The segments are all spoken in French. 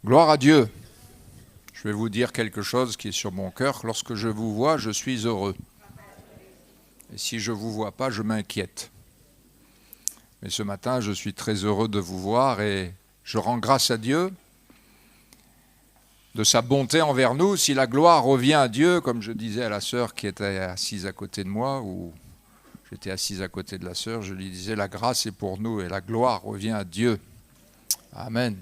Gloire à Dieu. Je vais vous dire quelque chose qui est sur mon cœur. Lorsque je vous vois, je suis heureux. Et si je ne vous vois pas, je m'inquiète. Mais ce matin, je suis très heureux de vous voir et je rends grâce à Dieu de sa bonté envers nous. Si la gloire revient à Dieu, comme je disais à la sœur qui était assise à côté de moi, ou j'étais assise à côté de la sœur, je lui disais la grâce est pour nous et la gloire revient à Dieu. Amen.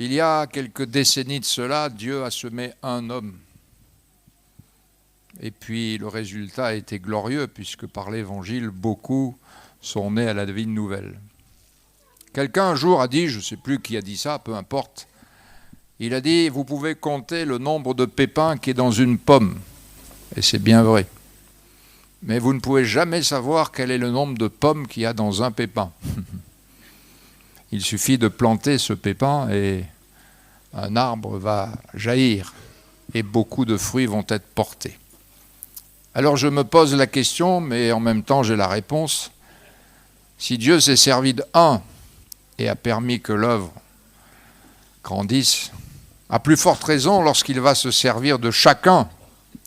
Il y a quelques décennies de cela, Dieu a semé un homme. Et puis le résultat a été glorieux, puisque par l'Évangile, beaucoup sont nés à la vie nouvelle. Quelqu'un un jour a dit, je ne sais plus qui a dit ça, peu importe, il a dit, vous pouvez compter le nombre de pépins qui est dans une pomme. Et c'est bien vrai. Mais vous ne pouvez jamais savoir quel est le nombre de pommes qu'il y a dans un pépin. Il suffit de planter ce pépin et un arbre va jaillir et beaucoup de fruits vont être portés. Alors je me pose la question, mais en même temps j'ai la réponse. Si Dieu s'est servi d'un et a permis que l'œuvre grandisse, à plus forte raison lorsqu'il va se servir de chacun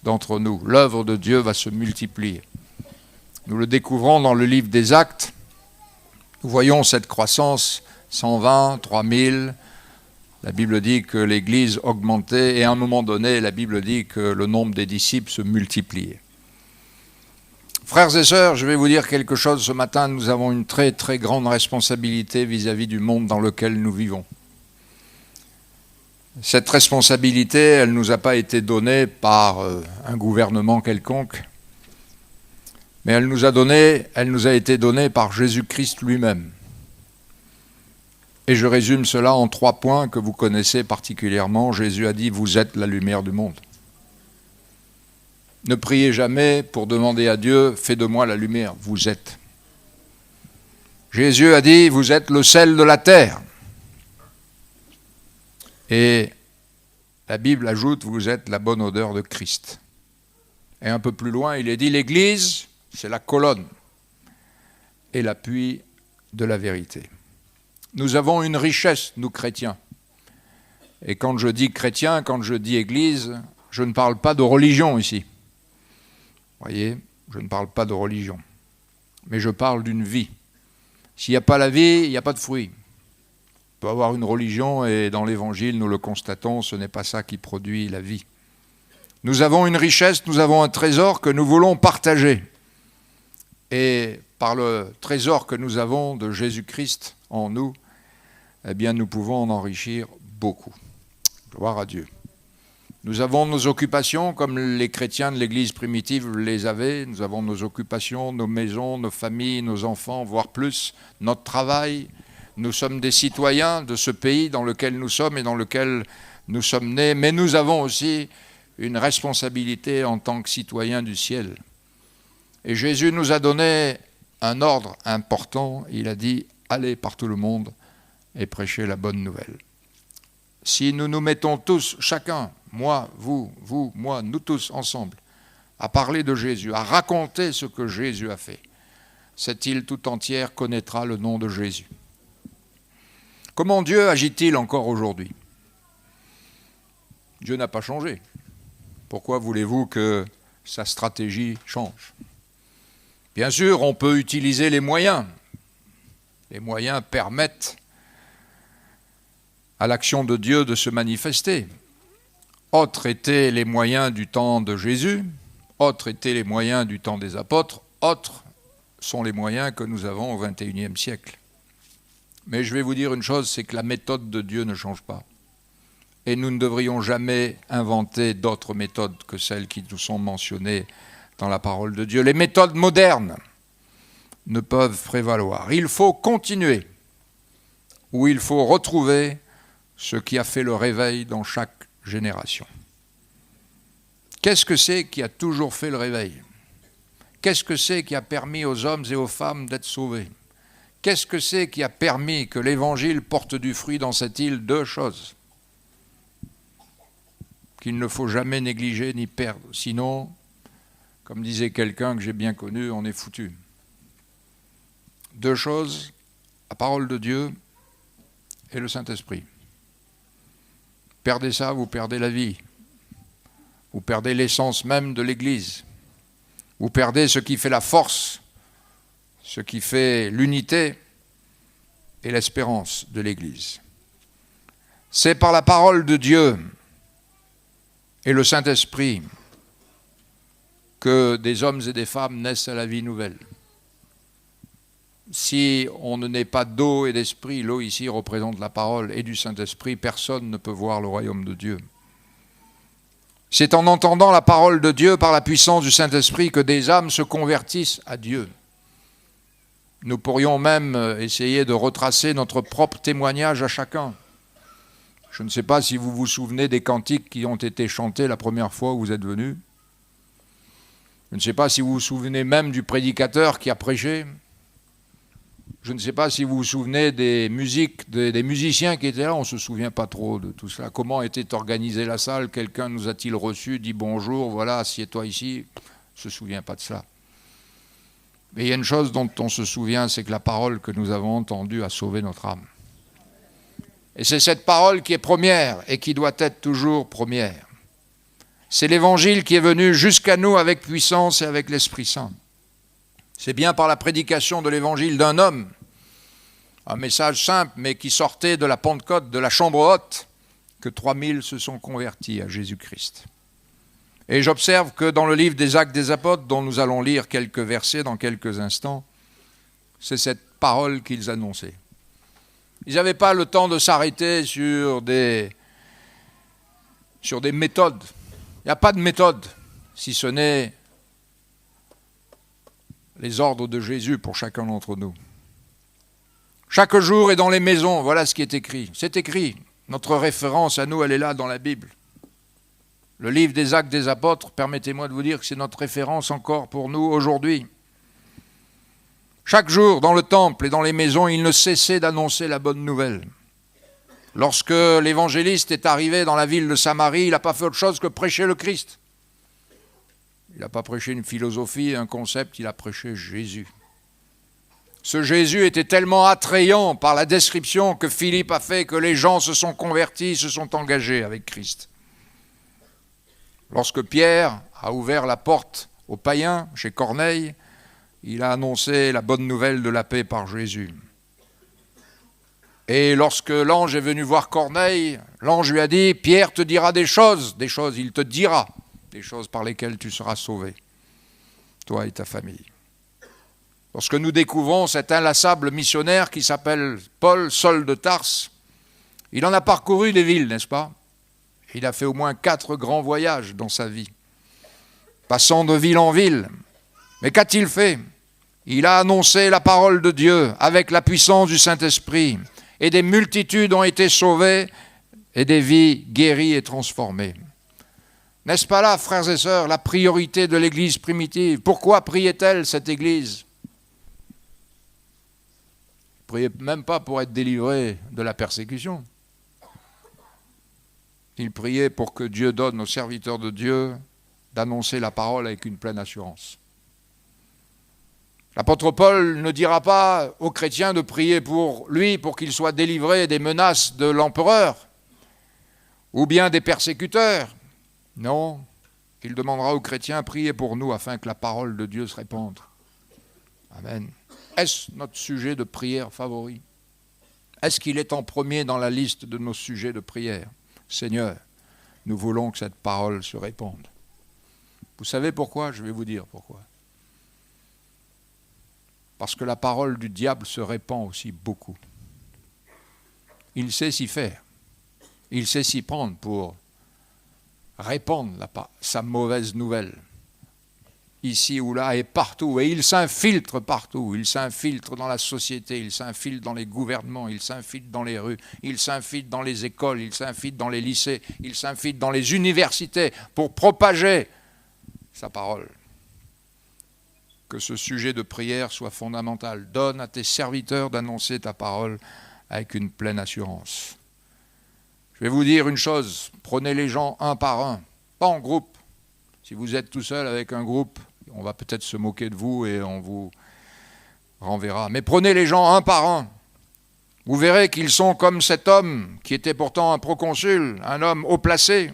d'entre nous, l'œuvre de Dieu va se multiplier. Nous le découvrons dans le livre des Actes. Nous voyons cette croissance, 120, 3000. La Bible dit que l'Église augmentait et à un moment donné, la Bible dit que le nombre des disciples se multipliait. Frères et sœurs, je vais vous dire quelque chose ce matin. Nous avons une très très grande responsabilité vis-à-vis du monde dans lequel nous vivons. Cette responsabilité, elle ne nous a pas été donnée par un gouvernement quelconque, mais elle nous a été donnée par Jésus-Christ lui-même. Et je résume cela en 3 points que vous connaissez particulièrement. Jésus a dit, vous êtes la lumière du monde. Ne priez jamais pour demander à Dieu, fais de moi la lumière, vous êtes. Jésus a dit, vous êtes le sel de la terre. Et la Bible ajoute, vous êtes la bonne odeur de Christ. Et un peu plus loin, il est dit, l'Église, c'est la colonne et l'appui de la vérité. Nous avons une richesse, nous chrétiens. Et quand je dis chrétien, quand je dis Église, je ne parle pas de religion ici. Vous voyez, je ne parle pas de religion. Mais je parle d'une vie. S'il n'y a pas la vie, il n'y a pas de fruit. On peut avoir une religion et dans l'Évangile, nous le constatons, ce n'est pas ça qui produit la vie. Nous avons une richesse, nous avons un trésor que nous voulons partager. Et par le trésor que nous avons de Jésus-Christ en nous, eh bien nous pouvons en enrichir beaucoup. Gloire à Dieu. Nous avons nos occupations comme les chrétiens de l'Église primitive les avaient. Nous avons nos occupations, nos maisons, nos familles, nos enfants, voire plus, notre travail. Nous sommes des citoyens de ce pays dans lequel nous sommes et dans lequel nous sommes nés. Mais nous avons aussi une responsabilité en tant que citoyens du ciel. Et Jésus nous a donné un ordre important. Il a dit, allez par tout le monde et prêchez la bonne nouvelle. Si nous nous mettons tous, chacun, moi, vous, moi, nous tous ensemble, à parler de Jésus, à raconter ce que Jésus a fait, cette île tout entière connaîtra le nom de Jésus. Comment Dieu agit-il encore aujourd'hui? Dieu n'a pas changé. Pourquoi voulez-vous que sa stratégie change? Bien sûr, on peut utiliser les moyens. Les moyens permettent à l'action de Dieu de se manifester. Autres étaient les moyens du temps de Jésus, autres étaient les moyens du temps des apôtres, autres sont les moyens que nous avons au XXIe siècle. Mais je vais vous dire une chose, c'est que la méthode de Dieu ne change pas. Et nous ne devrions jamais inventer d'autres méthodes que celles qui nous sont mentionnées dans la parole de Dieu. Les méthodes modernes ne peuvent prévaloir. Il faut continuer, ou il faut retrouver ce qui a fait le réveil dans chaque génération. Qu'est-ce que c'est qui a toujours fait le réveil? Qu'est-ce que c'est qui a permis aux hommes et aux femmes d'être sauvés? Qu'est-ce que c'est qui a permis que l'Évangile porte du fruit dans cette île? 2 choses qu'il ne faut jamais négliger ni perdre. Sinon, comme disait quelqu'un que j'ai bien connu, on est foutu. 2 choses, la parole de Dieu et le Saint-Esprit. Perdez ça, vous perdez la vie. Vous perdez l'essence même de l'Église. Vous perdez ce qui fait la force, ce qui fait l'unité et l'espérance de l'Église. C'est par la parole de Dieu et le Saint-Esprit que des hommes et des femmes naissent à la vie nouvelle. Si on ne naît pas d'eau et d'esprit, l'eau ici représente la parole et du Saint-Esprit, personne ne peut voir le royaume de Dieu. C'est en entendant la parole de Dieu par la puissance du Saint-Esprit que des âmes se convertissent à Dieu. Nous pourrions même essayer de retracer notre propre témoignage à chacun. Je ne sais pas si vous vous souvenez des cantiques qui ont été chantés la première fois où vous êtes venus. Je ne sais pas si vous vous souvenez même du prédicateur qui a prêché. Je ne sais pas si vous vous souvenez des musiques, des musiciens qui étaient là. On ne se souvient pas trop de tout cela. Comment était organisée la salle? Quelqu'un nous a-t-il reçus, dit bonjour, voilà, assieds-toi ici. On ne se souvient pas de cela. Mais il y a une chose dont on se souvient, c'est que la parole que nous avons entendue a sauvé notre âme. Et c'est cette parole qui est première et qui doit être toujours première. C'est l'Évangile qui est venu jusqu'à nous avec puissance et avec l'Esprit Saint. C'est bien par la prédication de l'Évangile d'un homme, un message simple mais qui sortait de la Pentecôte, de la chambre haute, que 3000 se sont convertis à Jésus-Christ. Et j'observe que dans le livre des Actes des Apôtres, dont nous allons lire quelques versets dans quelques instants, c'est cette parole qu'ils annonçaient. Ils n'avaient pas le temps de s'arrêter sur des méthodes. Il n'y a pas de méthode, si ce n'est les ordres de Jésus pour chacun d'entre nous. Chaque jour et dans les maisons, voilà ce qui est écrit. C'est écrit. Notre référence à nous, elle est là dans la Bible. Le livre des Actes des Apôtres, permettez-moi de vous dire que c'est notre référence encore pour nous aujourd'hui. Chaque jour, dans le temple et dans les maisons, il ne cessait d'annoncer la bonne nouvelle. Lorsque l'évangéliste est arrivé dans la ville de Samarie, il n'a pas fait autre chose que prêcher le Christ. Il n'a pas prêché une philosophie, un concept, il a prêché Jésus. Ce Jésus était tellement attrayant par la description que Philippe a fait que les gens se sont convertis, se sont engagés avec Christ. Lorsque Pierre a ouvert la porte aux païens, chez Corneille, il a annoncé la bonne nouvelle de la paix par Jésus. Et lorsque l'ange est venu voir Corneille, l'ange lui a dit, Pierre te dira des choses, il te dira des choses par lesquelles tu seras sauvé, toi et ta famille. Lorsque nous découvrons cet inlassable missionnaire qui s'appelle Paul, Saul de Tarse, il en a parcouru des villes, n'est-ce pas? Il a fait au moins 4 grands voyages dans sa vie, passant de ville en ville. Mais qu'a-t-il fait? Il a annoncé la parole de Dieu avec la puissance du Saint-Esprit, et des multitudes ont été sauvées et des vies guéries et transformées. N'est-ce pas là, frères et sœurs, la priorité de l'Église primitive? Pourquoi priait-elle cette Église? Elle ne priait même pas pour être délivrée de la persécution. Il priait pour que Dieu donne aux serviteurs de Dieu d'annoncer la parole avec une pleine assurance. L'apôtre Paul ne dira pas aux chrétiens de prier pour lui, pour qu'il soit délivré des menaces de l'empereur ou bien des persécuteurs. Non, il demandera aux chrétiens, priez pour nous afin que la parole de Dieu se répande. Amen. Est-ce notre sujet de prière favori? Est-ce qu'il est en premier dans la liste de nos sujets de prière? Seigneur, nous voulons que cette parole se répande. Vous savez pourquoi? Je vais vous dire pourquoi. Parce que la parole du diable se répand aussi beaucoup. Il sait s'y faire. Il sait s'y prendre pour répandre sa mauvaise nouvelle. Ici ou là et partout. Et il s'infiltre partout. Il s'infiltre dans la société, il s'infiltre dans les gouvernements, il s'infiltre dans les rues, il s'infiltre dans les écoles, il s'infiltre dans les lycées, il s'infiltre dans les universités pour propager sa parole. Que ce sujet de prière soit fondamental. Donne à tes serviteurs d'annoncer ta parole avec une pleine assurance. Je vais vous dire une chose, prenez les gens un par un, pas en groupe. Si vous êtes tout seul avec un groupe, on va peut-être se moquer de vous et on vous renverra. Mais prenez les gens un par un. Vous verrez qu'ils sont comme cet homme qui était pourtant un proconsul, un homme haut placé,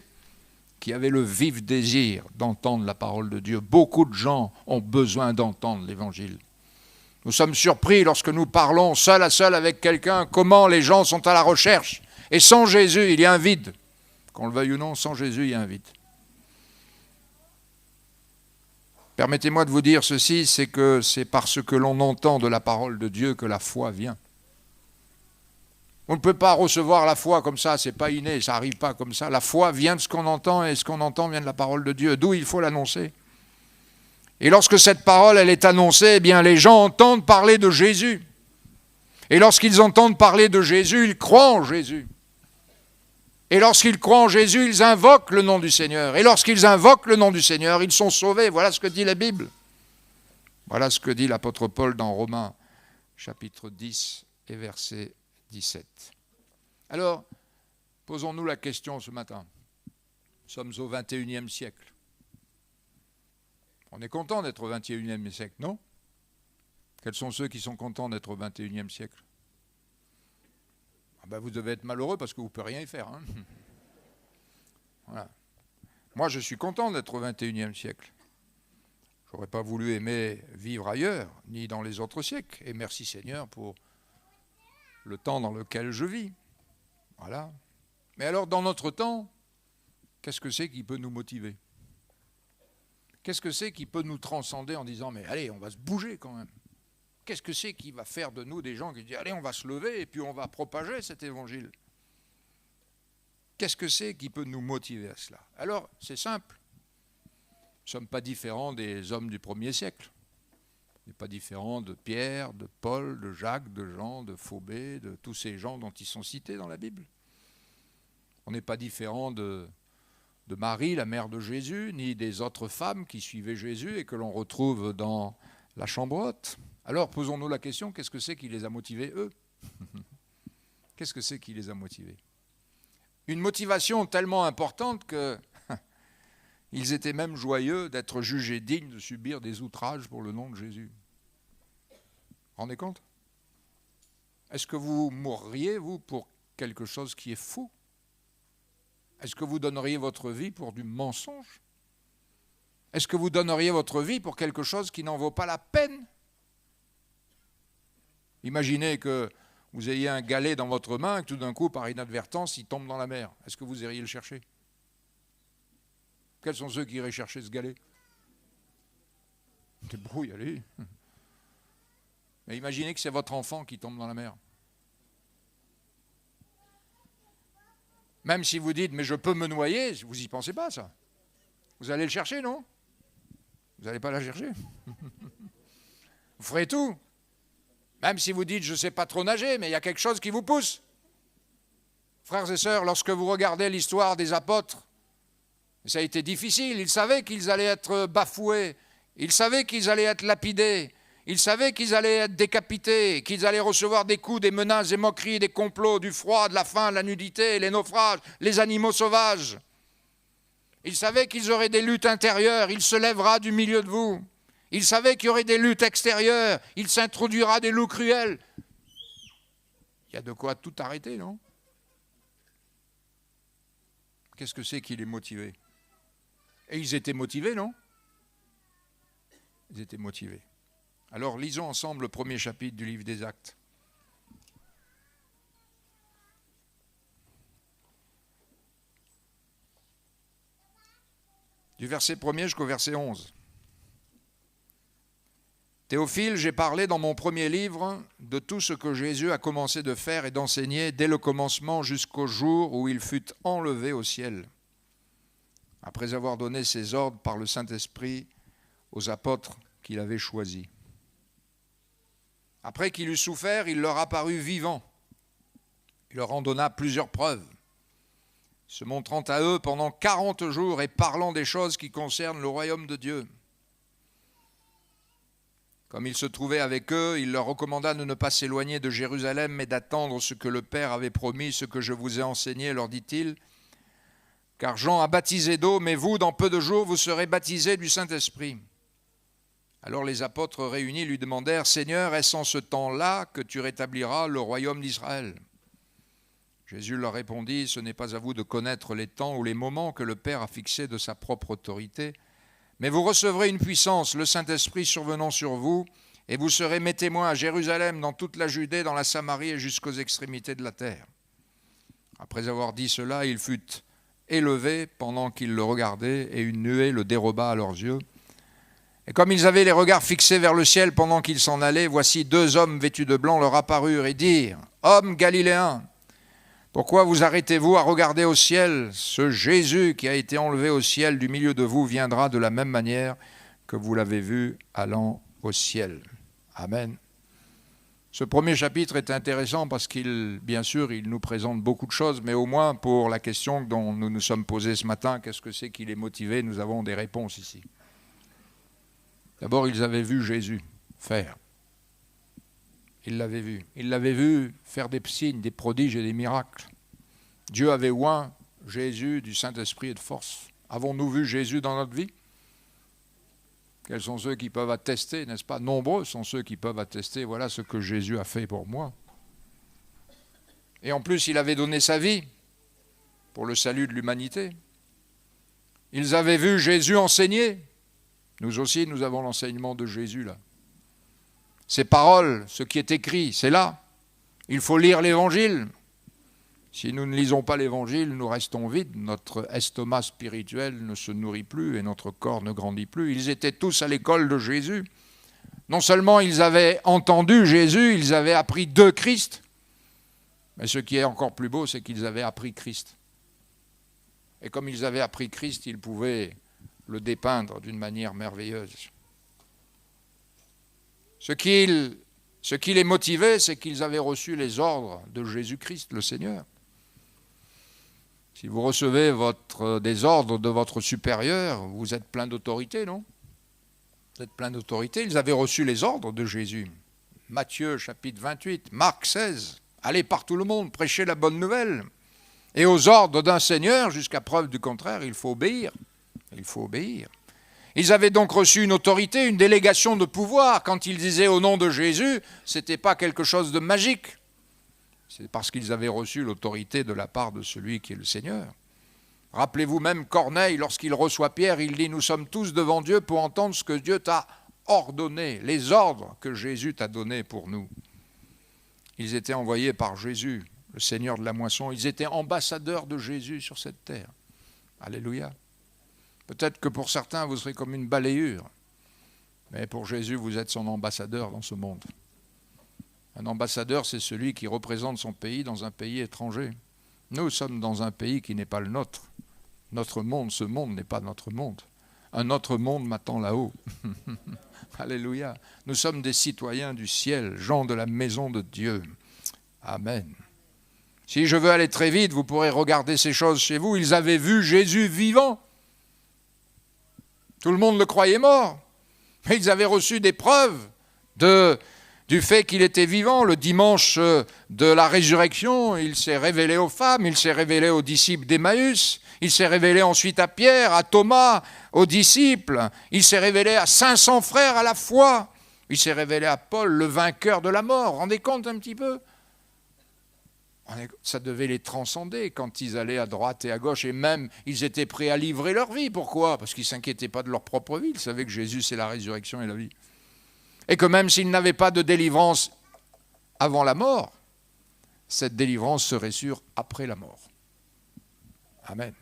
qui avait le vif désir d'entendre la parole de Dieu. Beaucoup de gens ont besoin d'entendre l'Évangile. Nous sommes surpris lorsque nous parlons seul à seul avec quelqu'un, comment les gens sont à la recherche. Et sans Jésus, il y a un vide. Qu'on le veuille ou non, sans Jésus, il y a un vide. Permettez-moi de vous dire ceci, c'est que c'est parce que l'on entend de la parole de Dieu que la foi vient. On ne peut pas recevoir la foi comme ça, c'est pas inné, ça n'arrive pas comme ça. La foi vient de ce qu'on entend et ce qu'on entend vient de la parole de Dieu, d'où il faut l'annoncer. Et lorsque cette parole, elle est annoncée, eh bien les gens entendent parler de Jésus. Et lorsqu'ils entendent parler de Jésus, ils croient en Jésus. Et lorsqu'ils croient en Jésus, ils invoquent le nom du Seigneur. Et lorsqu'ils invoquent le nom du Seigneur, ils sont sauvés. Voilà ce que dit la Bible. Voilà ce que dit l'apôtre Paul dans Romains, chapitre 10 et verset 17. Alors, posons-nous la question ce matin. Nous sommes au XXIe siècle. On est content d'être au XXIe siècle, non? Quels sont ceux qui sont contents d'être au XXIe siècle? Ben vous devez être malheureux parce que vous ne pouvez rien y faire. Hein. Voilà. Moi, je suis content d'être au XXIe siècle. Je n'aurais pas voulu aimer vivre ailleurs, ni dans les autres siècles. Et merci Seigneur pour le temps dans lequel je vis. Voilà. Mais alors, dans notre temps, qu'est-ce que c'est qui peut nous motiver? Qu'est-ce que c'est qui peut nous transcender en disant, mais allez, on va se bouger quand même? Qu'est-ce que c'est qui va faire de nous des gens qui disent, allez, on va se lever et puis on va propager cet évangile? Qu'est-ce que c'est qui peut nous motiver à cela? Alors, c'est simple. Nous ne sommes pas différents des hommes du 1er siècle. On n'est pas différents de Pierre, de Paul, de Jacques, de Jean, de Phobé, de tous ces gens dont ils sont cités dans la Bible. On n'est pas différents de Marie, la mère de Jésus, ni des autres femmes qui suivaient Jésus et que l'on retrouve dans la chambre haute. Alors, posons-nous la question, qu'est-ce que c'est qui les a motivés, eux? Qu'est-ce que c'est qui les a motivés? Une motivation tellement importante que ils étaient même joyeux d'être jugés dignes de subir des outrages pour le nom de Jésus. Vous vous rendez compte? Est-ce que vous mourriez, vous, pour quelque chose qui est faux? Est-ce que vous donneriez votre vie pour du mensonge? Est-ce que vous donneriez votre vie pour quelque chose qui n'en vaut pas la peine? Imaginez que vous ayez un galet dans votre main et que tout d'un coup, par inadvertance, il tombe dans la mer. Est-ce que vous iriez le chercher? Quels sont ceux qui iraient chercher ce galet? Débrouille, allez. Mais imaginez que c'est votre enfant qui tombe dans la mer. Même si vous dites, mais je peux me noyer, vous n'y pensez pas, ça. Vous allez le chercher, non? Vous n'allez pas la chercher. Vous ferez tout. Même si vous dites, je ne sais pas trop nager, mais il y a quelque chose qui vous pousse. Frères et sœurs, lorsque vous regardez l'histoire des apôtres, ça a été difficile. Ils savaient qu'ils allaient être bafoués. Ils savaient qu'ils allaient être lapidés. Ils savaient qu'ils allaient être décapités, qu'ils allaient recevoir des coups, des menaces, des moqueries, des complots, du froid, de la faim, de la nudité, les naufrages, les animaux sauvages. Ils savaient qu'ils auraient des luttes intérieures. Il se lèvera du milieu de vous. Ils savaient qu'il y aurait des luttes extérieures. Il s'introduira des loups cruels. Il y a de quoi tout arrêter, non? Qu'est-ce que c'est qui les motivait? Et ils étaient motivés, non? Ils étaient motivés. Alors lisons ensemble le premier chapitre du livre des Actes. Du verset 1er jusqu'au verset 11. Théophile, j'ai parlé dans mon premier livre de tout ce que Jésus a commencé de faire et d'enseigner dès le commencement jusqu'au jour où il fut enlevé au ciel, après avoir donné ses ordres par le Saint-Esprit aux apôtres qu'il avait choisis. Après qu'il eut souffert, il leur apparut vivant. Il leur en donna plusieurs preuves, se montrant à eux pendant 40 jours et parlant des choses qui concernent le royaume de Dieu. Comme il se trouvait avec eux, il leur recommanda de ne pas s'éloigner de Jérusalem, mais d'attendre ce que le Père avait promis, ce que je vous ai enseigné, leur dit-il. Car Jean a baptisé d'eau, mais vous, dans peu de jours, vous serez baptisés du Saint-Esprit. Alors les apôtres réunis lui demandèrent, « Seigneur, est-ce en ce temps-là que tu rétabliras le royaume d'Israël ?» Jésus leur répondit, « Ce n'est pas à vous de connaître les temps ou les moments que le Père a fixés de sa propre autorité, mais vous recevrez une puissance, le Saint-Esprit survenant sur vous, et vous serez mes témoins à Jérusalem, dans toute la Judée, dans la Samarie et jusqu'aux extrémités de la terre. » Après avoir dit cela, il fut élevé pendant qu'ils le regardaient, et une nuée le déroba à leurs yeux. Et comme ils avaient les regards fixés vers le ciel pendant qu'ils s'en allaient, voici 2 hommes vêtus de blanc leur apparurent et dirent, « Hommes galiléens, pourquoi vous arrêtez-vous à regarder au ciel? Ce Jésus qui a été enlevé au ciel du milieu de vous viendra de la même manière que vous l'avez vu allant au ciel. » Amen. Ce premier chapitre est intéressant parce bien sûr, il nous présente beaucoup de choses, mais au moins pour la question dont nous nous sommes posés ce matin, qu'est-ce que c'est qui les motivait? Nous avons des réponses ici. D'abord, ils avaient vu Jésus faire. Ils l'avaient vu. Ils l'avaient vu faire des signes, des prodiges et des miracles. Dieu avait oint Jésus du Saint-Esprit et de force. Avons-nous vu Jésus dans notre vie? Quels sont ceux qui peuvent attester, n'est-ce pas? Nombreux sont ceux qui peuvent attester, voilà ce que Jésus a fait pour moi. Et en plus, il avait donné sa vie pour le salut de l'humanité. Ils avaient vu Jésus enseigner. Nous aussi, nous avons l'enseignement de Jésus là. Ces paroles, ce qui est écrit, c'est là. Il faut lire l'Évangile. Si nous ne lisons pas l'Évangile, nous restons vides. Notre estomac spirituel ne se nourrit plus et notre corps ne grandit plus. Ils étaient tous à l'école de Jésus. Non seulement ils avaient entendu Jésus, ils avaient appris de Christ, mais ce qui est encore plus beau, c'est qu'ils avaient appris Christ. Et comme ils avaient appris Christ, ils pouvaient le dépeindre d'une manière merveilleuse. Ce qui les motivait, c'est qu'ils avaient reçu les ordres de Jésus-Christ, le Seigneur. Si vous recevez des ordres de votre supérieur, vous êtes plein d'autorité, non? Vous êtes plein d'autorité. Ils avaient reçu les ordres de Jésus. Matthieu chapitre 28, Marc 16, allez par tout le monde, prêchez la bonne nouvelle. Et aux ordres d'un Seigneur, jusqu'à preuve du contraire, il faut obéir. Il faut obéir. Ils avaient donc reçu une autorité, une délégation de pouvoir. Quand ils disaient au nom de Jésus, ce n'était pas quelque chose de magique. C'est parce qu'ils avaient reçu l'autorité de la part de celui qui est le Seigneur. Rappelez-vous même Corneille, lorsqu'il reçoit Pierre, il dit « Nous sommes tous devant Dieu pour entendre ce que Dieu t'a ordonné, les ordres que Jésus t'a donnés pour nous. » Ils étaient envoyés par Jésus, le Seigneur de la moisson. Ils étaient ambassadeurs de Jésus sur cette terre. Alléluia. Peut-être que pour certains, vous serez comme une balayure. Mais pour Jésus, vous êtes son ambassadeur dans ce monde. Un ambassadeur, c'est celui qui représente son pays dans un pays étranger. Nous sommes dans un pays qui n'est pas le nôtre. Notre monde, ce monde n'est pas notre monde. Un autre monde m'attend là-haut. Alléluia. Nous sommes des citoyens du ciel, gens de la maison de Dieu. Amen. Si je veux aller très vite, vous pourrez regarder ces choses chez vous. Ils avaient vu Jésus vivant. Tout le monde le croyait mort. Mais ils avaient reçu des preuves du fait qu'il était vivant. Le dimanche de la résurrection, il s'est révélé aux femmes, il s'est révélé aux disciples d'Emmaüs, il s'est révélé ensuite à Pierre, à Thomas, aux disciples, il s'est révélé à 500 frères à la fois, il s'est révélé à Paul, le vainqueur de la mort. Rendez compte un petit peu? Ça devait les transcender quand ils allaient à droite et à gauche, et même ils étaient prêts à livrer leur vie. Pourquoi? Parce qu'ils ne s'inquiétaient pas de leur propre vie, ils savaient que Jésus c'est la résurrection et la vie. Et que même s'ils n'avaient pas de délivrance avant la mort, cette délivrance serait sûre après la mort. Amen.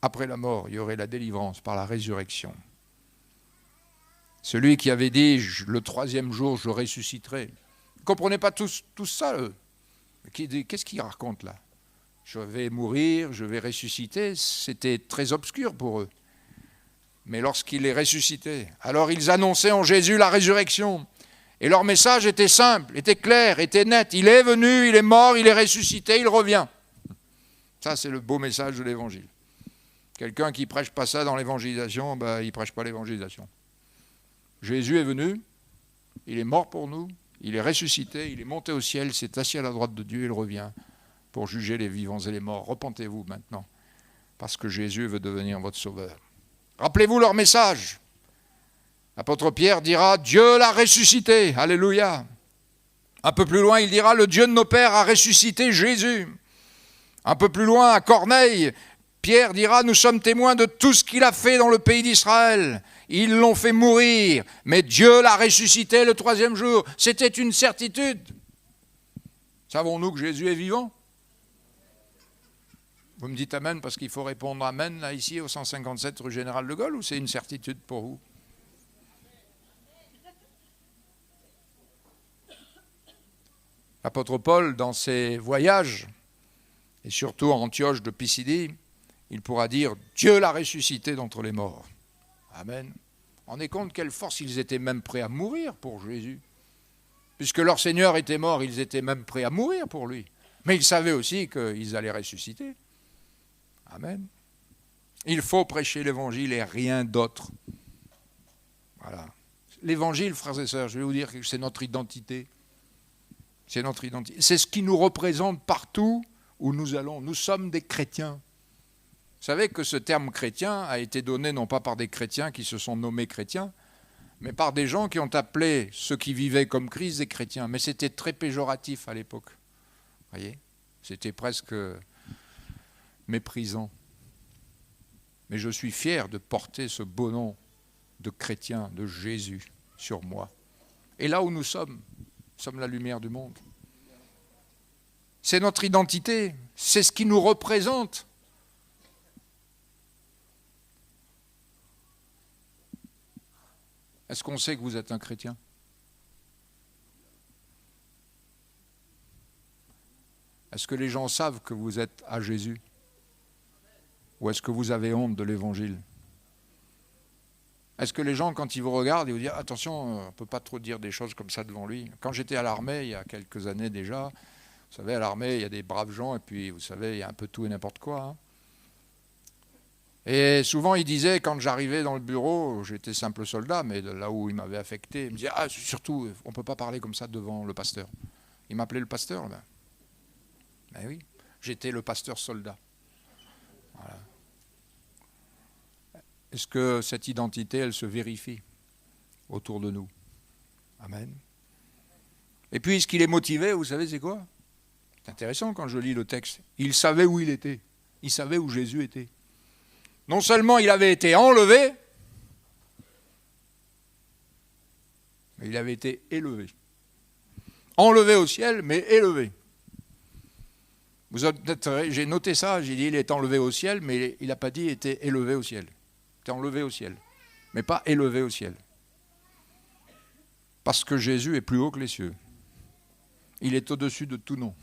Après la mort, il y aurait la délivrance par la résurrection. Celui qui avait dit « le 3e jour, je ressusciterai », ils ne comprenaient pas tous ça, eux. Qu'est-ce qu'il raconte là? Je vais mourir, je vais ressusciter. C'était très obscur pour eux. Mais lorsqu'il est ressuscité, alors ils annonçaient en Jésus la résurrection. Et leur message était simple, était clair, était net. Il est venu, il est mort, il est ressuscité, il revient. Ça, c'est le beau message de l'Évangile. Quelqu'un qui ne prêche pas ça dans l'évangélisation, il ne prêche pas l'évangélisation. Jésus est venu, il est mort pour nous. Il est ressuscité, il est monté au ciel, il s'est assis à la droite de Dieu, il revient pour juger les vivants et les morts. Repentez-vous maintenant, parce que Jésus veut devenir votre sauveur. Rappelez-vous leur message. L'apôtre Pierre dira « Dieu l'a ressuscité ». Alléluia. Un peu plus loin, il dira « Le Dieu de nos pères a ressuscité Jésus ». Un peu plus loin, à Corneille, Pierre dira « Nous sommes témoins de tout ce qu'il a fait dans le pays d'Israël. Ils l'ont fait mourir, mais Dieu l'a ressuscité le troisième jour. » C'était une certitude. Savons-nous que Jésus est vivant? Vous me dites amen parce qu'il faut répondre amen là ici au 157 rue Général de Gaulle, ou c'est une certitude pour vous? L'apôtre Paul, dans ses voyages, et surtout en Antioche de Pisidie, il pourra dire « Dieu l'a ressuscité d'entre les morts ». Amen. On est compte quelle force, ils étaient même prêts à mourir pour Jésus. Puisque leur Seigneur était mort, ils étaient même prêts à mourir pour lui. Mais ils savaient aussi qu'ils allaient ressusciter. Amen. Il faut prêcher l'évangile et rien d'autre. Voilà. L'évangile, frères et sœurs, je vais vous dire que c'est notre identité. C'est notre identité. C'est ce qui nous représente partout où nous allons. Nous sommes des chrétiens. Vous savez que ce terme chrétien a été donné non pas par des chrétiens qui se sont nommés chrétiens, mais par des gens qui ont appelé ceux qui vivaient comme Christ des chrétiens. Mais c'était très péjoratif à l'époque. Vous voyez ? C'était presque méprisant. Mais je suis fier de porter ce beau nom de chrétien, de Jésus, sur moi. Et là où nous sommes la lumière du monde. C'est notre identité, c'est ce qui nous représente. Est-ce qu'on sait que vous êtes un chrétien? Est-ce que les gens savent que vous êtes à Jésus? Ou est-ce que vous avez honte de l'évangile? Est-ce que les gens, quand ils vous regardent, ils vous disent « Attention, on ne peut pas trop dire des choses comme ça devant lui ». Quand j'étais à l'armée, il y a quelques années déjà, vous savez, à l'armée, il y a des braves gens, et puis, vous savez, il y a un peu tout et n'importe quoi. Hein. Et souvent, ils disaient, quand j'arrivais dans le bureau, j'étais simple soldat, mais là où ils m'avaient affecté, ils me disaient « Ah, surtout, on ne peut pas parler comme ça devant le pasteur ». Ils m'appelaient le pasteur, là. Ben oui, j'étais le pasteur soldat. Voilà. Est-ce que cette identité, elle se vérifie autour de nous? Amen. Et puis, ce qui les motivait, vous savez, c'est quoi? C'est intéressant quand je lis le texte. Il savait où il était. Il savait où Jésus était. Non seulement il avait été enlevé, mais il avait été élevé. Enlevé au ciel, mais élevé. J'ai noté ça, j'ai dit il est enlevé au ciel, mais il n'a pas dit il était élevé au ciel. Il était enlevé au ciel, mais pas élevé au ciel. Parce que Jésus est plus haut que les cieux. Il est au-dessus de tout nom.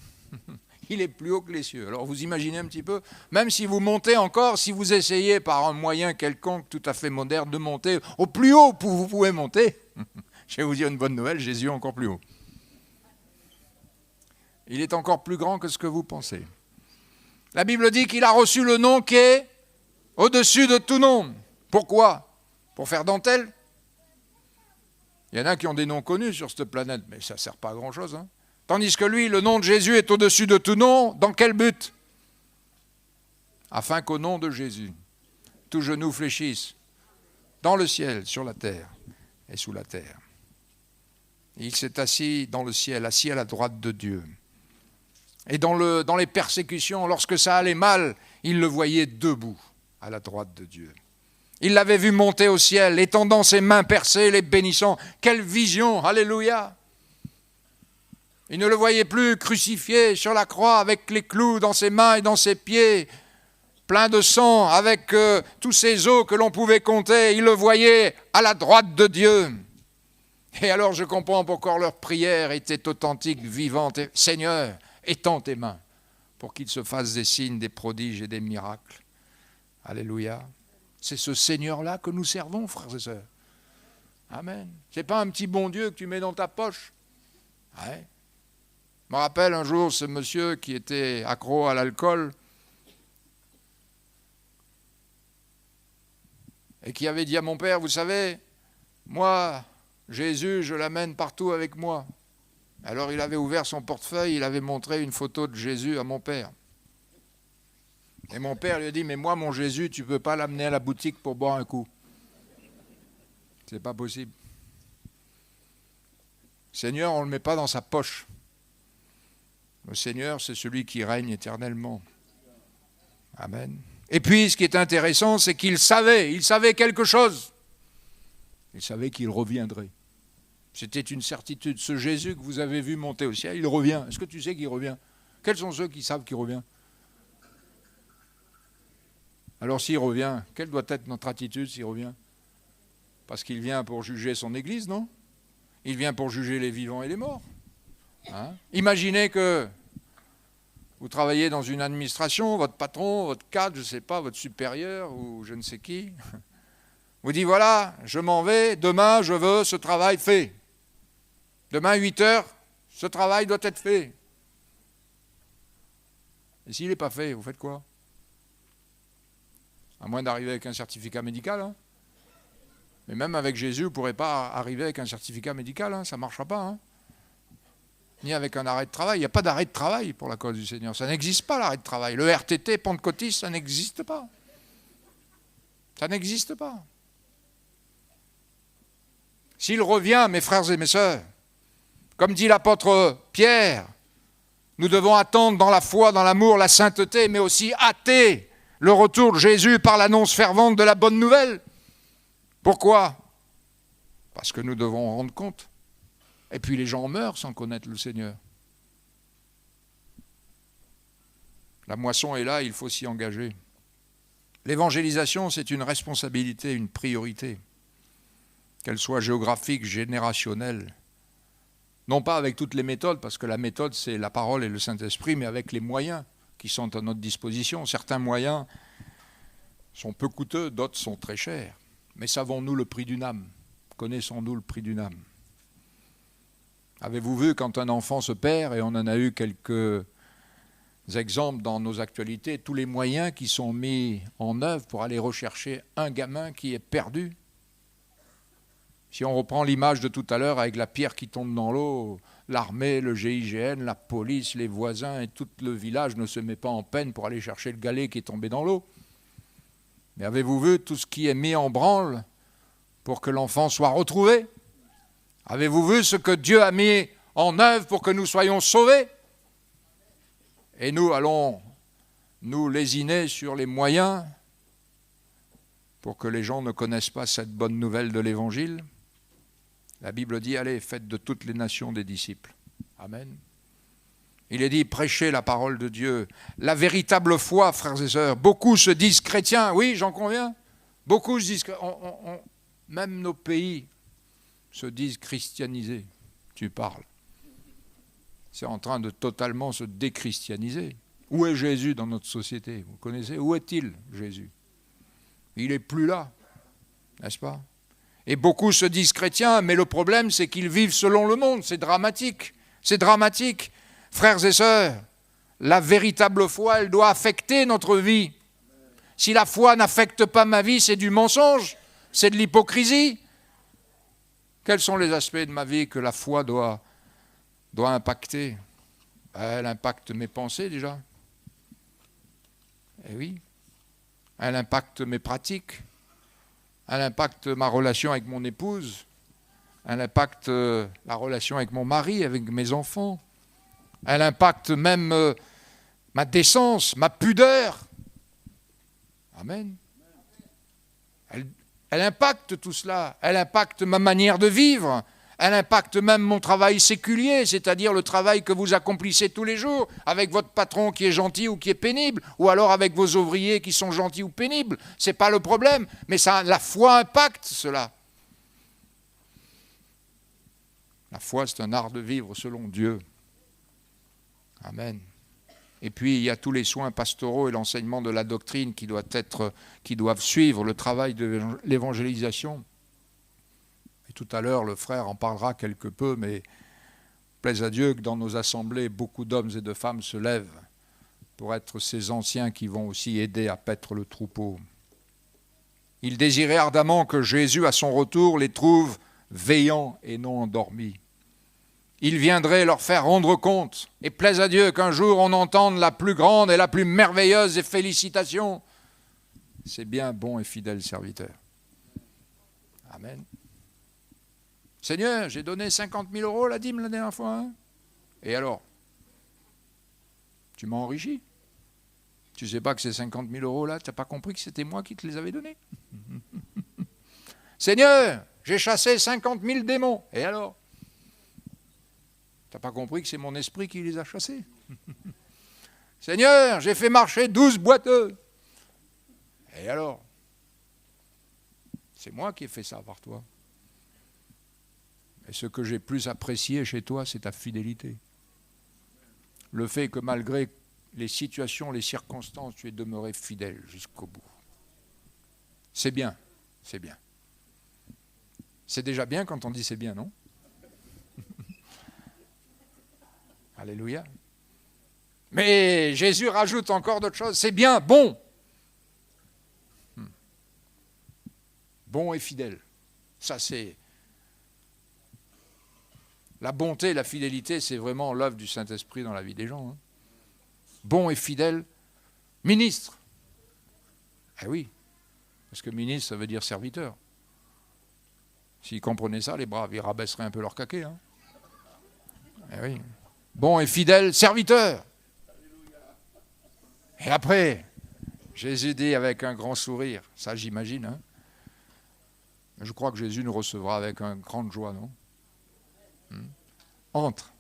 Il est plus haut que les cieux. Alors vous imaginez un petit peu, même si vous montez encore, si vous essayez par un moyen quelconque tout à fait moderne de monter au plus haut où vous pouvez monter, je vais vous dire une bonne nouvelle, Jésus est encore plus haut. Il est encore plus grand que ce que vous pensez. La Bible dit qu'il a reçu le nom qui est au-dessus de tout nom. Pourquoi? Pour faire dentelle? Il y en a qui ont des noms connus sur cette planète, mais ça ne sert pas à grand-chose. Hein. Tandis que lui, le nom de Jésus est au-dessus de tout nom. Dans quel but? Afin qu'au nom de Jésus, tout genou fléchisse dans le ciel, sur la terre et sous la terre. Il s'est assis dans le ciel, assis à la droite de Dieu. Et dans les persécutions, lorsque ça allait mal, il le voyait debout à la droite de Dieu. Il l'avait vu monter au ciel, étendant ses mains percées, les bénissant. Quelle vision, alléluia! Il ne le voyait plus crucifié sur la croix avec les clous dans ses mains et dans ses pieds, plein de sang, avec tous ces os que l'on pouvait compter. Il le voyait à la droite de Dieu. Et alors je comprends pourquoi leur prière était authentique, vivante. Seigneur, étends tes mains pour qu'il se fasse des signes, des prodiges et des miracles. Alléluia. C'est ce Seigneur-là que nous servons, frères et sœurs. Amen. Ce n'est pas un petit bon Dieu que tu mets dans ta poche. Ouais. Je me rappelle un jour ce monsieur qui était accro à l'alcool et qui avait dit à mon père, vous savez, moi, Jésus, je l'amène partout avec moi. Alors il avait ouvert son portefeuille, il avait montré une photo de Jésus à mon père. Et mon père lui a dit, mais moi, mon Jésus, tu ne peux pas l'amener à la boutique pour boire un coup. C'est pas possible. Le Seigneur, on ne le met pas dans sa poche. Le Seigneur, c'est celui qui règne éternellement. Amen. Et puis, ce qui est intéressant, c'est qu'il savait quelque chose. Il savait qu'il reviendrait. C'était une certitude. Ce Jésus que vous avez vu monter au ciel, il revient. Est-ce que tu sais qu'il revient? Quels sont ceux qui savent qu'il revient? Alors s'il revient, quelle doit être notre attitude s'il revient? Parce qu'il vient pour juger son Église, non? Il vient pour juger les vivants et les morts. Hein? Imaginez que vous travaillez dans une administration, votre patron, votre cadre, je ne sais pas, votre supérieur ou je ne sais qui, vous dit voilà, je m'en vais, demain je veux ce travail fait. Demain 8 heures, ce travail doit être fait. Et s'il n'est pas fait, vous faites quoi? À moins d'arriver avec un certificat médical. Hein. Mais même avec Jésus, vous ne pourrez pas arriver avec un certificat médical, hein, ça ne marchera pas. Hein. Ni avec un arrêt de travail. Il n'y a pas d'arrêt de travail pour la cause du Seigneur. Ça n'existe pas l'arrêt de travail. Le RTT, pentecôtiste, ça n'existe pas. Ça n'existe pas. S'il revient, mes frères et mes sœurs, comme dit l'apôtre Pierre, nous devons attendre dans la foi, dans l'amour, la sainteté, mais aussi hâter le retour de Jésus par l'annonce fervente de la bonne nouvelle. Pourquoi? Parce que nous devons en rendre compte. Et puis les gens meurent sans connaître le Seigneur. La moisson est là, il faut s'y engager. L'évangélisation, c'est une responsabilité, une priorité, qu'elle soit géographique, générationnelle. Non pas avec toutes les méthodes, parce que la méthode, c'est la parole et le Saint-Esprit, mais avec les moyens qui sont à notre disposition. Certains moyens sont peu coûteux, d'autres sont très chers. Mais savons-nous le prix d'une âme? Connaissons-nous le prix d'une âme? Avez-vous vu quand un enfant se perd, et on en a eu quelques exemples dans nos actualités, tous les moyens qui sont mis en œuvre pour aller rechercher un gamin qui est perdu? Si on reprend l'image de tout à l'heure avec la pierre qui tombe dans l'eau, l'armée, le GIGN, la police, les voisins et tout le village ne se met pas en peine pour aller chercher le galet qui est tombé dans l'eau. Mais avez-vous vu tout ce qui est mis en branle pour que l'enfant soit retrouvé? Avez-vous vu ce que Dieu a mis en œuvre pour que nous soyons sauvés? Et nous allons nous lésiner sur les moyens pour que les gens ne connaissent pas cette bonne nouvelle de l'Évangile. La Bible dit, allez, faites de toutes les nations des disciples. Amen. Il est dit, prêchez la parole de Dieu. La véritable foi, frères et sœurs. Beaucoup se disent chrétiens, oui, j'en conviens. Beaucoup se disent, même nos pays se disent christianisés. Tu parles. C'est en train de totalement se déchristianiser. Où est Jésus dans notre société? Vous connaissez? Où est-il, Jésus? Il n'est plus là, n'est-ce pas? Et beaucoup se disent chrétiens, mais le problème, c'est qu'ils vivent selon le monde. C'est dramatique. C'est dramatique. Frères et sœurs, la véritable foi, elle doit affecter notre vie. Si la foi n'affecte pas ma vie, c'est du mensonge, c'est de l'hypocrisie. Quels sont les aspects de ma vie que la foi doit impacter? Elle impacte mes pensées déjà. Eh oui. Elle impacte mes pratiques. Elle impacte ma relation avec mon épouse. Elle impacte la relation avec mon mari, avec mes enfants. Elle impacte même ma décence, ma pudeur. Amen. Elle impacte tout cela. Elle impacte ma manière de vivre. Elle impacte même mon travail séculier, c'est-à-dire le travail que vous accomplissez tous les jours avec votre patron qui est gentil ou qui est pénible, ou alors avec vos ouvriers qui sont gentils ou pénibles. Ce n'est pas le problème, mais la foi impacte cela. La foi, c'est un art de vivre selon Dieu. Amen. Et puis, il y a tous les soins pastoraux et l'enseignement de la doctrine qui doivent suivre le travail de l'évangélisation. Et tout à l'heure, le frère en parlera quelque peu, mais plaise à Dieu que dans nos assemblées, beaucoup d'hommes et de femmes se lèvent pour être ces anciens qui vont aussi aider à paître le troupeau. Ils désiraient ardemment que Jésus, à son retour, les trouve veillants et non endormis. Il viendrait leur faire rendre compte, et plaise à Dieu qu'un jour on entende la plus grande et la plus merveilleuse des félicitations. C'est bien, bon et fidèle serviteur. Amen. Seigneur, j'ai donné 50 000 euros la dîme la dernière fois. Hein. Et alors? Tu m'as enrichi? Tu ne sais pas que ces 50 000 euros là, tu n'as pas compris que c'était moi qui te les avais donnés? Seigneur, j'ai chassé 50 000 démons. Et alors? Tu n'as pas compris que c'est mon esprit qui les a chassés? Seigneur, j'ai fait marcher 12 boiteux. Et alors? C'est moi qui ai fait ça par toi. Et ce que j'ai plus apprécié chez toi, c'est ta fidélité. Le fait que malgré les situations, les circonstances, tu es demeuré fidèle jusqu'au bout. C'est bien, c'est bien. C'est déjà bien quand on dit c'est bien, non? Alléluia. Mais Jésus rajoute encore d'autres choses. C'est bien, bon. Bon et fidèle. Ça, c'est... La bonté, la fidélité, c'est vraiment l'œuvre du Saint-Esprit dans la vie des gens. Hein. Bon et fidèle, ministre. Eh oui, parce que ministre, ça veut dire serviteur. S'ils comprenaient ça, les braves, ils rabaisseraient un peu leur caquet. Hein. Eh oui. Bon et fidèle, serviteur. Et après, Jésus dit avec un grand sourire, ça j'imagine, hein. Je crois que Jésus nous recevra avec une grande joie, non? Entre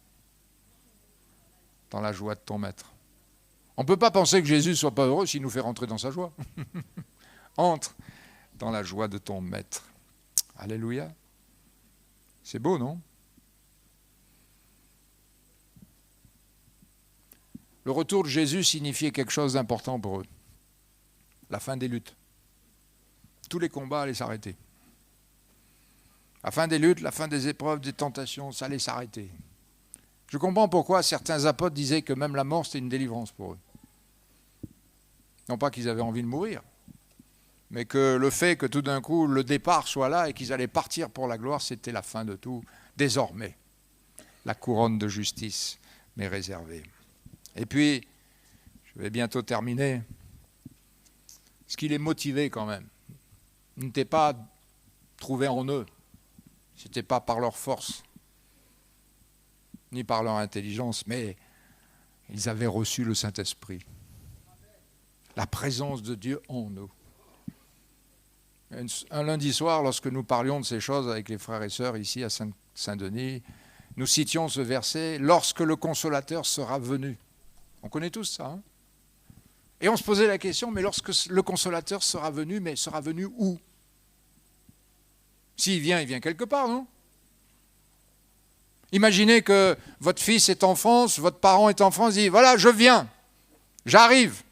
dans la joie de ton maître. On ne peut pas penser que Jésus ne soit pas heureux s'il nous fait rentrer dans sa joie. Entre dans la joie de ton maître. Alléluia. C'est beau, non? Le retour de Jésus signifiait quelque chose d'important pour eux. La fin des luttes. Tous les combats allaient s'arrêter. La fin des luttes, la fin des épreuves, des tentations, ça allait s'arrêter. Je comprends pourquoi certains apôtres disaient que même la mort, c'était une délivrance pour eux. Non pas qu'ils avaient envie de mourir, mais que le fait que tout d'un coup, le départ soit là et qu'ils allaient partir pour la gloire, c'était la fin de tout. Désormais, la couronne de justice m'est réservée. Et puis, je vais bientôt terminer. Ce qui les motivait quand même, n'était pas trouvé en eux. Ce n'était pas par leur force, ni par leur intelligence, mais ils avaient reçu le Saint-Esprit. La présence de Dieu en nous. Un lundi soir, lorsque nous parlions de ces choses avec les frères et sœurs ici à Saint-Denis, nous citions ce verset, « Lorsque le Consolateur sera venu ». On connaît tous ça. Hein? Et on se posait la question, mais lorsque le Consolateur sera venu, mais sera venu où? S'il vient, il vient quelque part, non? Imaginez que votre fils est en France, votre parent est en France, il dit, voilà, je viens, j'arrive.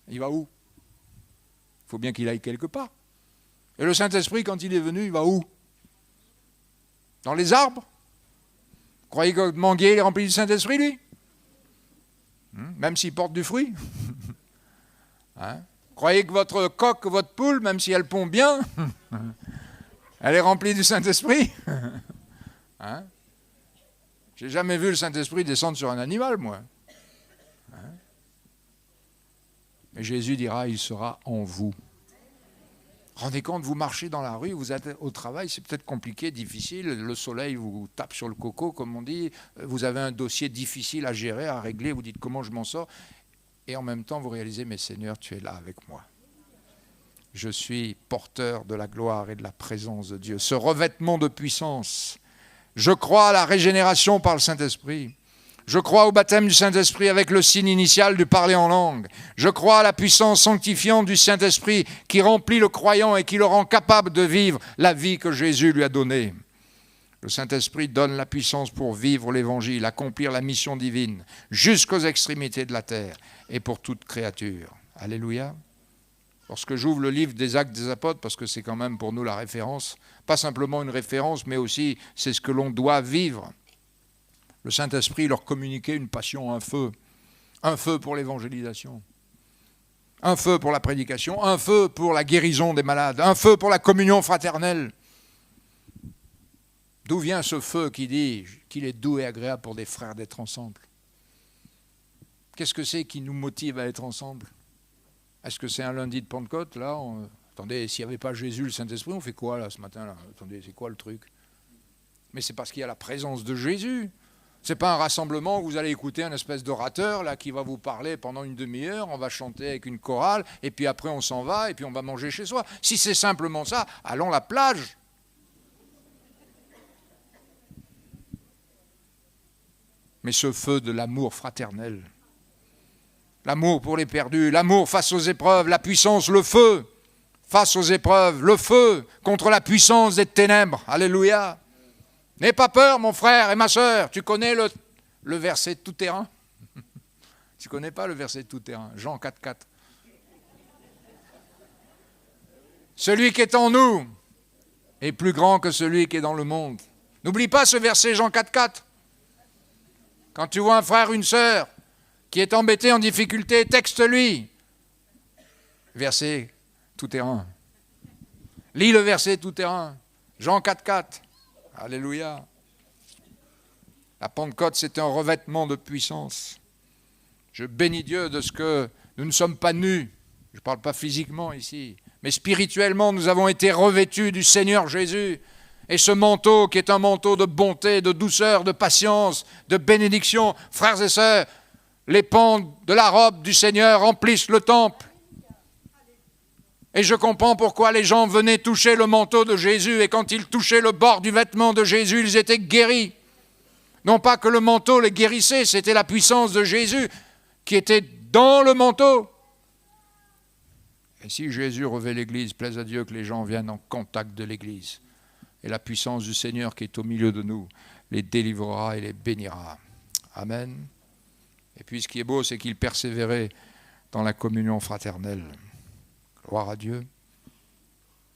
Il va où? Il faut bien qu'il aille quelque part. Et le Saint-Esprit, quand il est venu, il va où? Dans les arbres? Vous croyez que le manguier est rempli du Saint-Esprit, lui? Même s'il porte du fruit? Hein? Croyez que votre coq, votre poule, même si elle pond bien, elle est remplie du Saint-Esprit? Hein? J'ai jamais vu le Saint-Esprit descendre sur un animal, moi. Hein? Mais Jésus dira, il sera en vous. Rendez compte, vous marchez dans la rue, vous êtes au travail, c'est peut-être compliqué, difficile, le soleil vous tape sur le coco, comme on dit, vous avez un dossier difficile à gérer, à régler, vous dites comment je m'en sors, et en même temps vous réalisez, mais Seigneur, tu es là avec moi. Je suis porteur de la gloire et de la présence de Dieu. Ce revêtement de puissance, je crois à la régénération par le Saint-Esprit. Je crois au baptême du Saint-Esprit avec le signe initial du parler en langue. Je crois à la puissance sanctifiante du Saint-Esprit qui remplit le croyant et qui le rend capable de vivre la vie que Jésus lui a donnée. Le Saint-Esprit donne la puissance pour vivre l'Évangile, accomplir la mission divine jusqu'aux extrémités de la terre et pour toute créature. Alléluia. Lorsque j'ouvre le livre des Actes des Apôtres, parce que c'est quand même pour nous la référence, pas simplement une référence, mais aussi c'est ce que l'on doit vivre. Le Saint-Esprit leur communiquait une passion, un feu pour l'évangélisation, un feu pour la prédication, un feu pour la guérison des malades, un feu pour la communion fraternelle. D'où vient ce feu qui dit qu'il est doux et agréable pour des frères d'être ensemble? Qu'est-ce que c'est qui nous motive à être ensemble? Est-ce que c'est un lundi de Pentecôte, là, Attendez, s'il n'y avait pas Jésus, le Saint-Esprit, on fait quoi là ce matin là? Attendez, c'est quoi le truc? Mais c'est parce qu'il y a la présence de Jésus. Ce n'est pas un rassemblement où vous allez écouter un espèce d'orateur là qui va vous parler pendant une demi-heure, on va chanter avec une chorale, et puis après on s'en va, et puis on va manger chez soi. Si c'est simplement ça, allons à la plage. Mais ce feu de l'amour fraternel, l'amour pour les perdus, l'amour face aux épreuves, la puissance, le feu face aux épreuves, le feu contre la puissance des ténèbres. Alléluia. N'aie pas peur, mon frère et ma sœur. Tu connais le verset tout terrain? Tu ne connais pas le verset tout terrain? Jean 4,4. Celui qui est en nous est plus grand que celui qui est dans le monde. N'oublie pas ce verset Jean 4,4. Quand tu vois un frère, une sœur qui est embêté, en difficulté, texte-lui. Verset tout terrain. Lis le verset tout terrain. Jean 4,4. Alléluia. La Pentecôte, c'est un revêtement de puissance. Je bénis Dieu de ce que nous ne sommes pas nus. Je ne parle pas physiquement ici, mais spirituellement, nous avons été revêtus du Seigneur Jésus. Et ce manteau qui est un manteau de bonté, de douceur, de patience, de bénédiction, frères et sœurs, les pans de la robe du Seigneur remplissent le temple. Et je comprends pourquoi les gens venaient toucher le manteau de Jésus, et quand ils touchaient le bord du vêtement de Jésus, ils étaient guéris. Non pas que le manteau les guérissait, c'était la puissance de Jésus qui était dans le manteau. Et si Jésus revêt l'Église, plaise à Dieu que les gens viennent en contact de l'Église. Et la puissance du Seigneur qui est au milieu de nous les délivrera et les bénira. Amen. Et puis ce qui est beau, c'est qu'ils persévéraient dans la communion fraternelle. Gloire à Dieu.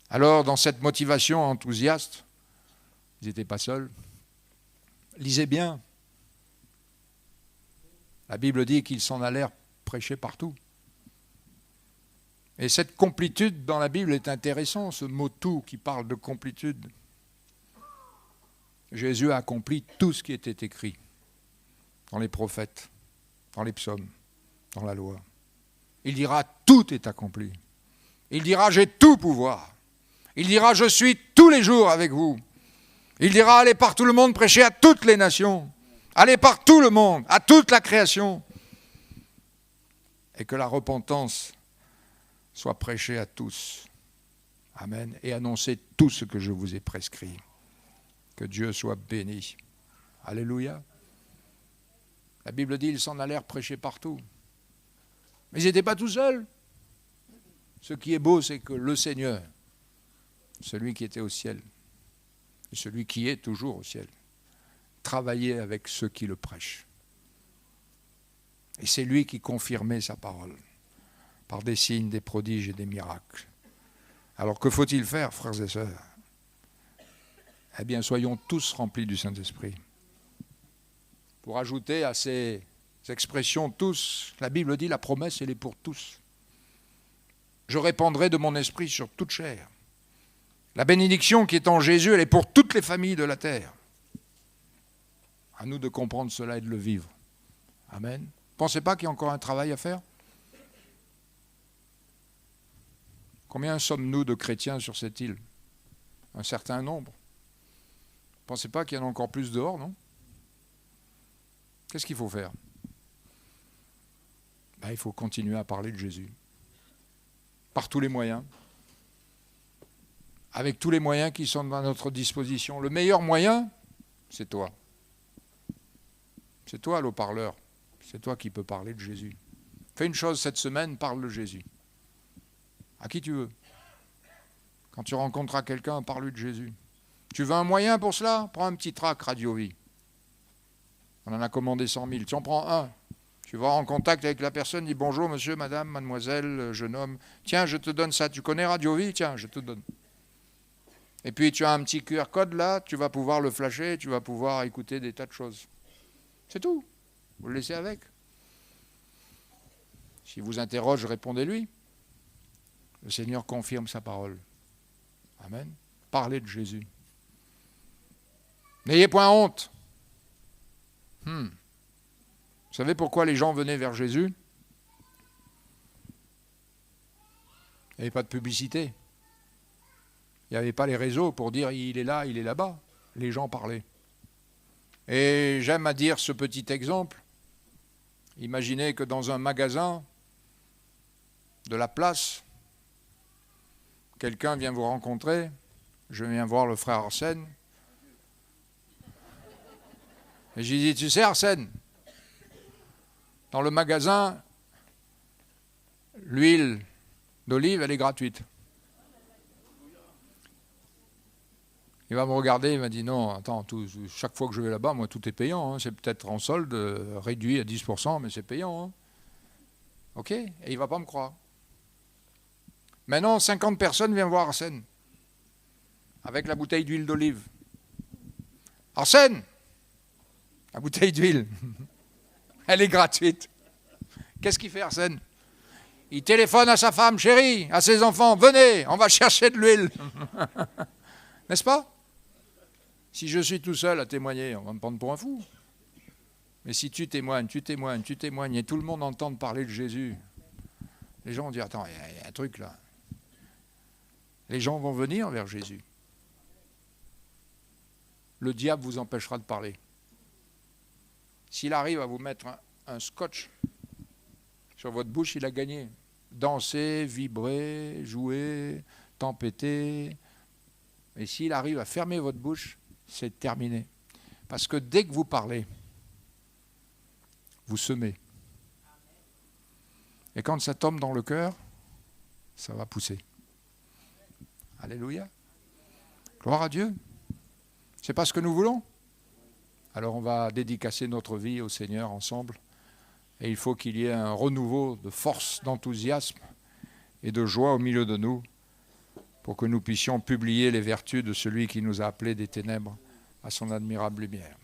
Alors, dans cette motivation enthousiaste, ils n'étaient pas seuls. Lisez bien. La Bible dit qu'ils s'en allèrent prêcher partout. Et cette complétude dans la Bible est intéressant, ce mot « tout » qui parle de complétude. Jésus a accompli tout ce qui était écrit dans les prophètes, dans les psaumes, dans la loi. Il dira « tout est accompli ». Il dira « j'ai tout pouvoir ». Il dira « je suis tous les jours avec vous ». Il dira « allez par tout le monde prêcher à toutes les nations ». Allez par tout le monde, à toute la création. Et que la repentance soit prêchée à tous. Amen. Et annoncez tout ce que je vous ai prescrit. Que Dieu soit béni. Alléluia. La Bible dit, ils s'en allèrent prêcher partout. Mais ils n'étaient pas tout seuls. Ce qui est beau, c'est que le Seigneur, celui qui était au ciel, et celui qui est toujours au ciel, travaillait avec ceux qui le prêchent. Et c'est lui qui confirmait sa parole, par des signes, des prodiges et des miracles. Alors que faut-il faire, frères et sœurs? Eh bien, soyons tous remplis du Saint-Esprit. Pour ajouter à ces expressions tous, la Bible dit la promesse, elle est pour tous. Je répandrai de mon esprit sur toute chair. La bénédiction qui est en Jésus, elle est pour toutes les familles de la terre. À nous de comprendre cela et de le vivre. Amen. Pensez pas qu'il y a encore un travail à faire? Combien sommes-nous de chrétiens sur cette île? Un certain nombre. Pensez pas qu'il y en a encore plus dehors, non? Qu'est-ce qu'il faut faire? Il faut continuer à parler de Jésus. Par tous les moyens. Avec tous les moyens qui sont à notre disposition. Le meilleur moyen, c'est toi. C'est toi l'haut-parleur. C'est toi qui peux parler de Jésus. Fais une chose cette semaine, parle de Jésus. À qui tu veux. Quand tu rencontreras quelqu'un, parle-lui de Jésus. Tu veux un moyen pour cela? Prends un petit tract Radio Vie. On en a commandé 100 000. Tu en prends un. Tu vas en contact avec la personne, dis bonjour monsieur, madame, mademoiselle, jeune homme. Tiens, je te donne ça. Tu connais Radio Vie? Tiens, je te donne. Et puis tu as un petit QR code là, tu vas pouvoir le flasher, tu vas pouvoir écouter des tas de choses. C'est tout. Vous le laissez avec. S'il vous interroge, répondez-lui. Le Seigneur confirme sa parole. Amen. Parlez de Jésus. N'ayez point honte. Vous savez pourquoi les gens venaient vers Jésus? Il n'y avait pas de publicité. Il n'y avait pas les réseaux pour dire il est là, il est là-bas. Les gens parlaient. Et j'aime à dire ce petit exemple. Imaginez que dans un magasin de la place, quelqu'un vient vous rencontrer. Je viens voir le frère Arsène. Et j'ai dit, tu sais Arsène, dans le magasin, l'huile d'olive, elle est gratuite. Il va me regarder, il m'a dit, non, attends, chaque fois que je vais là-bas, moi, tout est payant. Hein. C'est peut-être en solde, réduit à 10%, mais c'est payant. Hein. OK? Et il ne va pas me croire. Maintenant, 50 personnes viennent voir Arsène, avec la bouteille d'huile d'olive. Arsène, la bouteille d'huile, elle est gratuite. Qu'est-ce qu'il fait Arsène? Il téléphone à sa femme, chérie, à ses enfants, venez, on va chercher de l'huile. N'est-ce pas? Si je suis tout seul à témoigner, on va me prendre pour un fou. Mais si tu témoignes, et tout le monde entend parler de Jésus, les gens vont dire, attends, il y a un truc là. Les gens vont venir vers Jésus. Le diable vous empêchera de parler. S'il arrive à vous mettre un scotch sur votre bouche, il a gagné. Danser, vibrer, jouer, tempêter. Et s'il arrive à fermer votre bouche, c'est terminé. Parce que dès que vous parlez, vous semez. Et quand ça tombe dans le cœur, ça va pousser. Alléluia. Gloire à Dieu. C'est pas ce que nous voulons. Alors on va dédicacer notre vie au Seigneur ensemble. Et il faut qu'il y ait un renouveau de force, d'enthousiasme et de joie au milieu de nous pour que nous puissions publier les vertus de celui qui nous a appelés des ténèbres à son admirable lumière.